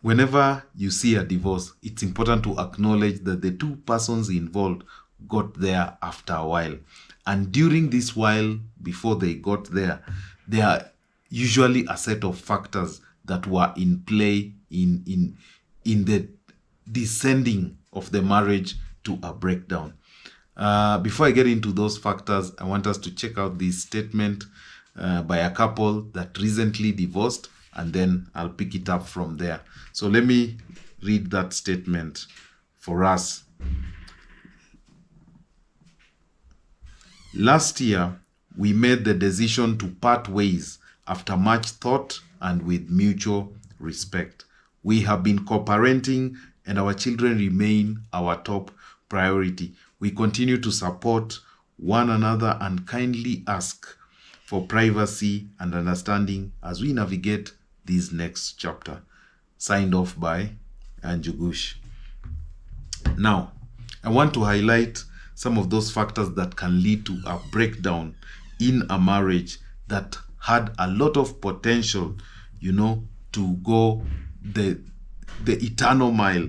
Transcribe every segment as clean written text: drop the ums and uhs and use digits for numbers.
whenever you see a divorce, it's important to acknowledge that the two persons involved got there after a while. And during this while, before they got there are usually a set of factors that were in play in the descending of the marriage to a breakdown. Before I get into those factors, I want us to check out this statement by a couple that recently divorced, and then I'll pick it up from there. So let me read that statement for us. Last year, we made the decision to part ways after much thought and with mutual respect. We have been co-parenting and our children remain our top priority. We continue to support one another and kindly ask for privacy and understanding as we navigate this next chapter. Signed off by Njugush'S. Now, I want to highlight some of those factors that can lead to a breakdown in a marriage that had a lot of potential, to go the eternal mile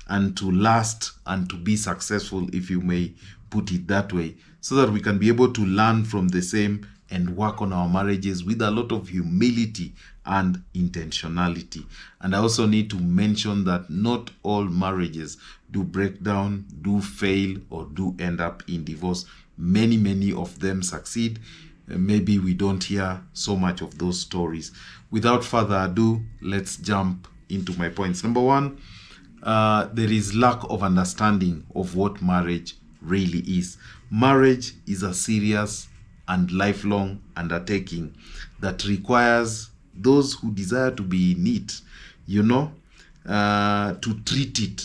and to last and to be successful, if you may put it that way, so that we can be able to learn from the same and work on our marriages with a lot of humility and intentionality. And I also need to mention that not all marriages do break down, do fail, or do end up in divorce. Many of them succeed. Maybe we don't hear so much of those stories. Without further ado, let's jump into my points. Number one, there is lack of understanding of what marriage really is. Marriage is a serious and lifelong undertaking that requires those who desire to be in it, to treat it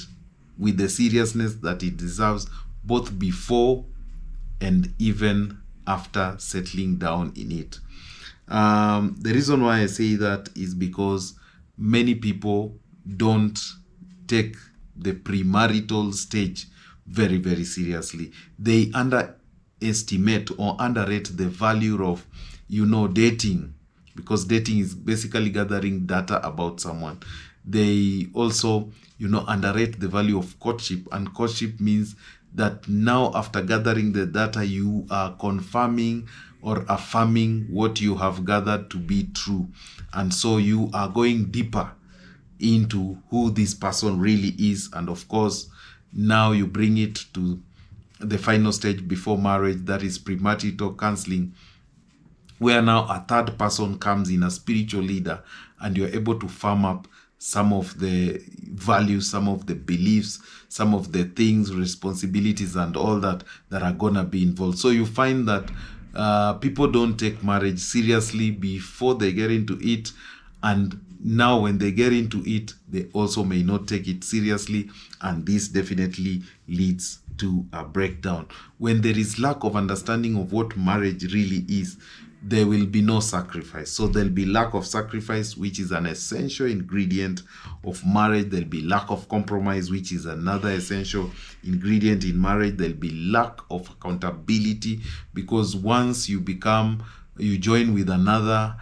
with the seriousness that it deserves, both before and even after settling down in it. The reason why I say that is because many people don't take the premarital stage very seriously. They underestimate or underrate the value of, dating, because dating is basically gathering data about someone. They also, underrate the value of courtship, and courtship means that now after gathering the data, you are confirming or affirming what you have gathered to be true. And so you are going deeper into who this person really is. And of course, now you bring it to the final stage before marriage, that is premarital counseling, where now a third person comes in, a spiritual leader, and you're able to firm up some of the values, some of the beliefs, some of the things, responsibilities, and all that are gonna be involved. So you find that people don't take marriage seriously before they get into it, and now when they get into it, they also may not take it seriously, and this definitely leads to a breakdown. When there is lack of understanding of what marriage really is, there will be no sacrifice. So there'll be lack of sacrifice, which is an essential ingredient of marriage. There'll be lack of compromise, which is another essential ingredient in marriage. There'll be lack of accountability, because once you join with another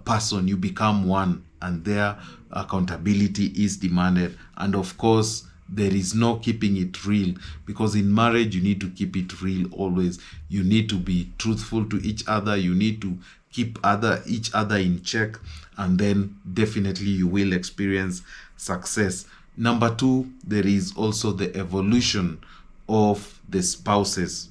person, you become one, and their accountability is demanded. And of course, there is no keeping it real, because in marriage you need to keep it real always. You need to be truthful to each other. You need to keep each other in check, and then definitely you will experience success. Number two, there is also the evolution of the spouses.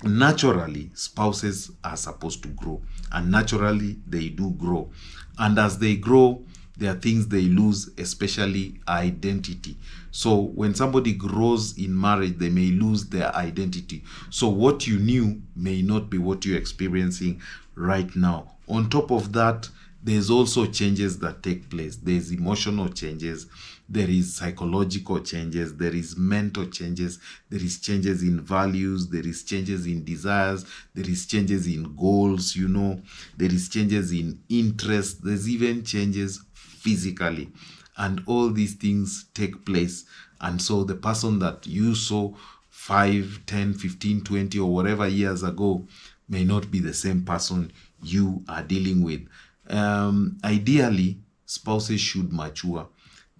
Naturally, spouses are supposed to grow, and naturally they do grow. And as they grow, there are things they lose, especially identity. So when somebody grows in marriage, they may lose their identity. So what you knew may not be what you're experiencing right now. On top of that, there's also changes that take place. There's emotional changes, there is psychological changes, there is mental changes, there is changes in values, there is changes in desires, there is changes in goals, there is changes in interest, there's even changes physically. And all these things take place. And so the person that you saw 5, 10, 15, 20 or whatever years ago may not be the same person you are dealing with. Ideally, spouses should mature.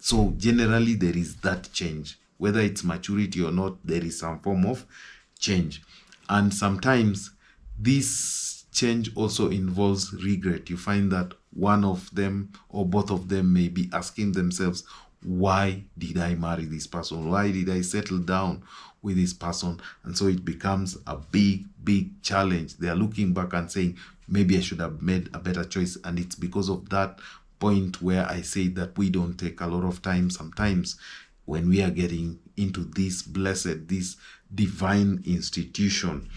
So generally there is that change. Whether it's maturity or not, there is some form of change. And sometimes this change also involves regret. You find that one of them or both of them may be asking themselves, why did I marry this person? Why did I settle down with this person? And so it becomes a big challenge. They are looking back and saying, maybe I should have made a better choice. And it's because of that point where I say that we don't take a lot of time sometimes when we are getting into this blessed, this divine institution.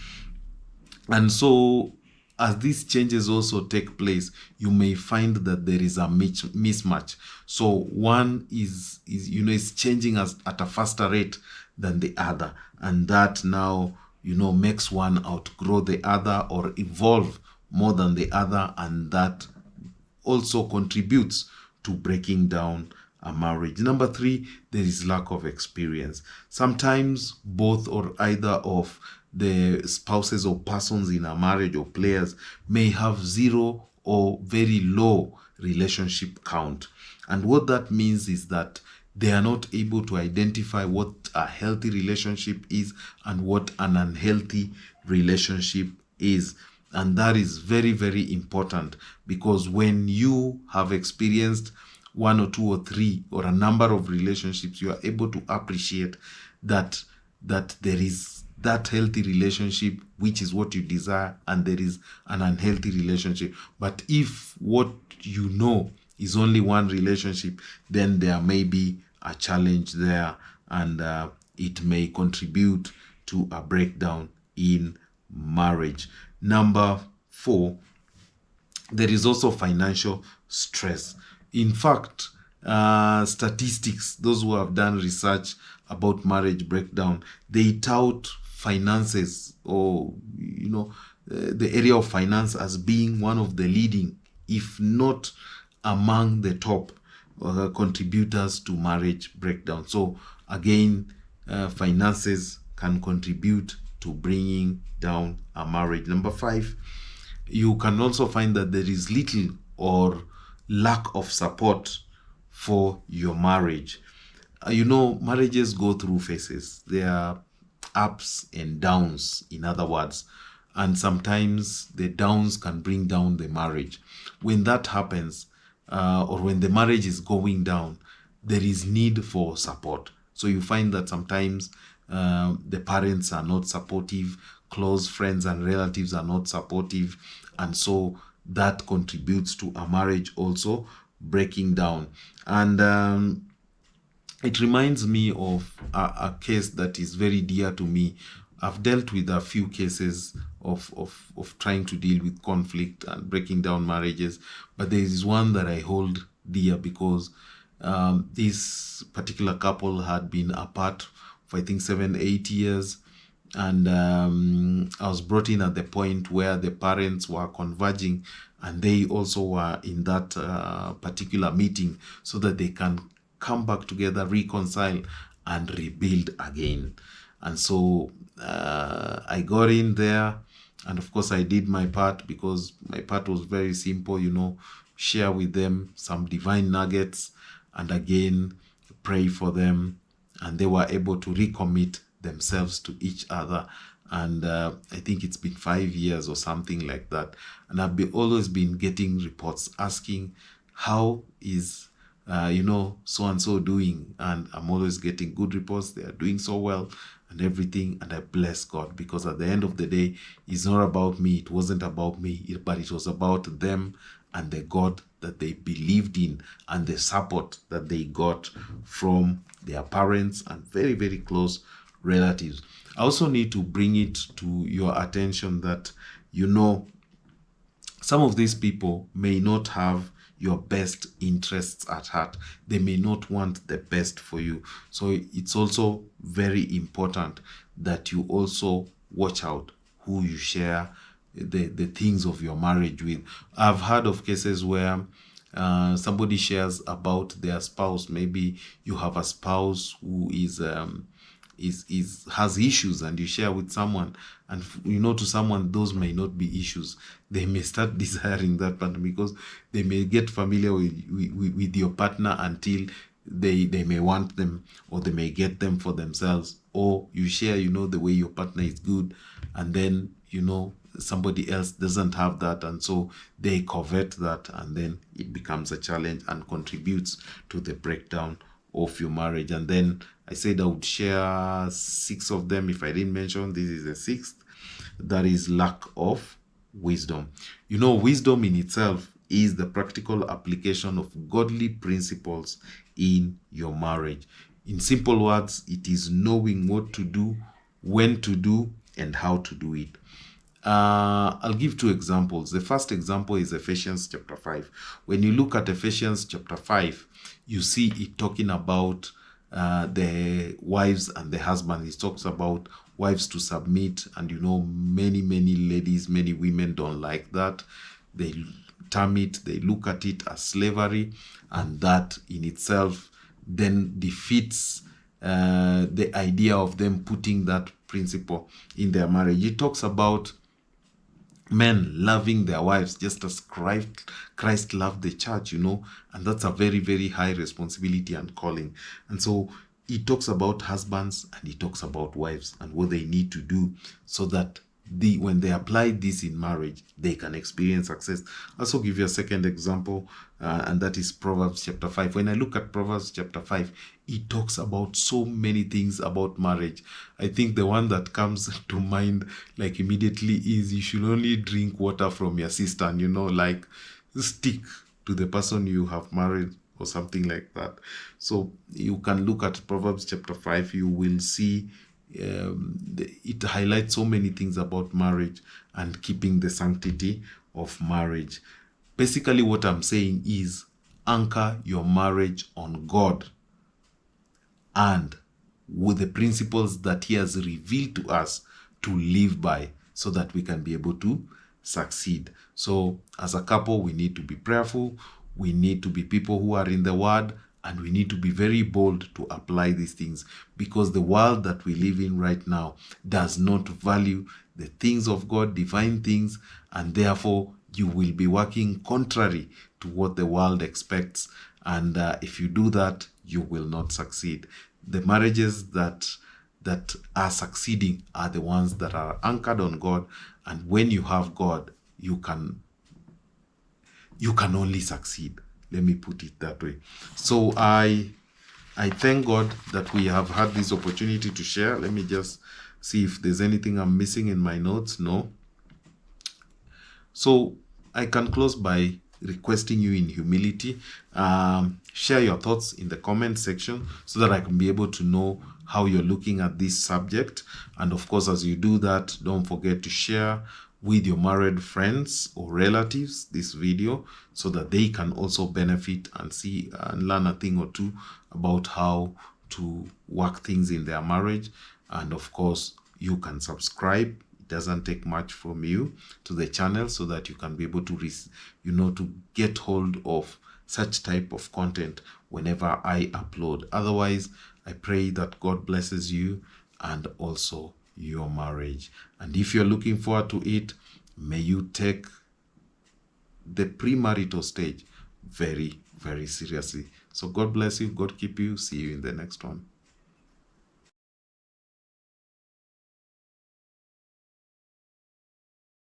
And so as these changes also take place, you may find that there is a mismatch. So one is changing at a faster rate than the other, and that now makes one outgrow the other or evolve more than the other, and that also contributes to breaking down a marriage. Number 3, there is lack of experience. Sometimes both or either of the spouses or persons in a marriage or players may have 0 or very low relationship count. And what that means is that they are not able to identify what a healthy relationship is and what an unhealthy relationship is. And that is very important, because when you have experienced 1 or 2 or 3 or a number of relationships, you are able to appreciate that there is that healthy relationship, which is what you desire, and there is an unhealthy relationship. But if what you know is only one relationship, then there may be a challenge there, and it may contribute to a breakdown in marriage. Number 4, there is also financial stress. In fact, statistics, those who have done research about marriage breakdown, they tout finances, or the area of finance, as being one of the leading, if not among the top contributors to marriage breakdown. So again, finances can contribute to bringing down a marriage. Number 5, you can also find that there is little or lack of support for your marriage. Marriages go through phases. There are ups and downs, in other words, and sometimes the downs can bring down the marriage. When that happens, or when the marriage is going down, there is need for support. So you find that sometimes the parents are not supportive, close friends and relatives are not supportive, and so that contributes to a marriage also breaking down. And it reminds me of a case that is very dear to me. I've dealt with a few cases of trying to deal with conflict and breaking down marriages, but there is one that I hold dear, because this particular couple had been apart for I think 7-8 years, and I was brought in at the point where the parents were converging, and they also were in that particular meeting, so that they can come back together, reconcile, and rebuild again. And so I got in there, and of course I did my part, because my part was very simple, share with them some divine nuggets, and again pray for them, and they were able to recommit themselves to each other. And I think it's been 5 years or something like that, and I've always been getting reports asking, how is so and so doing? And I'm always getting good reports. They are doing so well and everything, and I bless God, because at the end of the day, it's not about me. It wasn't about me, but it was about them and the God that they believed in, and the support that they got from their parents and very close relatives. I also need to bring it to your attention that some of these people may not have your best interests at heart. They may not want the best for you. So it's also very important that you also watch out who you share the things of your marriage with. I've heard of cases where somebody shares about their spouse. Maybe you have a spouse who is has issues, and you share with someone, and to someone those may not be issues, they may start desiring that partner because they may get familiar with your partner until they may want them, or they may get them for themselves. Or you share the way your partner is good, and then somebody else doesn't have that, and so they covet that, and then it becomes a challenge and contributes to the breakdown of your marriage. And then I said I would share 6 of them. If I didn't mention, this is the 6th. That is lack of wisdom. Wisdom in itself is the practical application of godly principles in your marriage. In simple words, it is knowing what to do, when to do, and how to do it. I'll give 2 examples. The first example is Ephesians chapter 5. When you look at Ephesians chapter 5, you see it talking about the wives and the husband. It talks about wives to submit, and many ladies, many women don't like that. They term it, they look at it as slavery, and that in itself then defeats the idea of them putting that principle in their marriage. It talks about men loving their wives just as Christ loved the church, and that's a very, very high responsibility and calling. And so he talks about husbands, and he talks about wives and what they need to do so that when they apply this in marriage, they can experience success. I'll also give you a second example, and that is Proverbs chapter 5. When I look at Proverbs chapter 5, it talks about so many things about marriage. I think the one that comes to mind immediately is you should only drink water from your cistern, stick to the person you have married or something like that. So you can look at Proverbs chapter 5, you will see it highlights so many things about marriage and keeping the sanctity of marriage. Basically, what I'm saying is anchor your marriage on God and with the principles that He has revealed to us to live by, so that we can be able to succeed. So as a couple, we need to be prayerful, we need to be people who are in the Word, and we need to be very bold to apply these things, because the world that we live in right now does not value the things of God, divine things, and therefore you will be working contrary to what the world expects. And if you do that, you will not succeed. The marriages that are succeeding are the ones that are anchored on God, and when you have God, you can only succeed. Let me put it that way. So I thank God that we have had this opportunity to share. Let me just see if there's anything I'm missing in my notes. No. So I can close by requesting you in humility, share your thoughts in the comment section so that I can be able to know how you're looking at this subject. And of course, as you do that, don't forget to share with your married friends or relatives this video so that they can also benefit and see and learn a thing or two about how to work things in their marriage. And of course, you can subscribe. It doesn't take much from you to the channel so that you can be able to to get hold of such type of content whenever I upload. Otherwise, I pray that God blesses you and also your marriage. And if you're looking forward to it, may you take the premarital stage very, very seriously. So God bless you. God keep you. See you in the next one.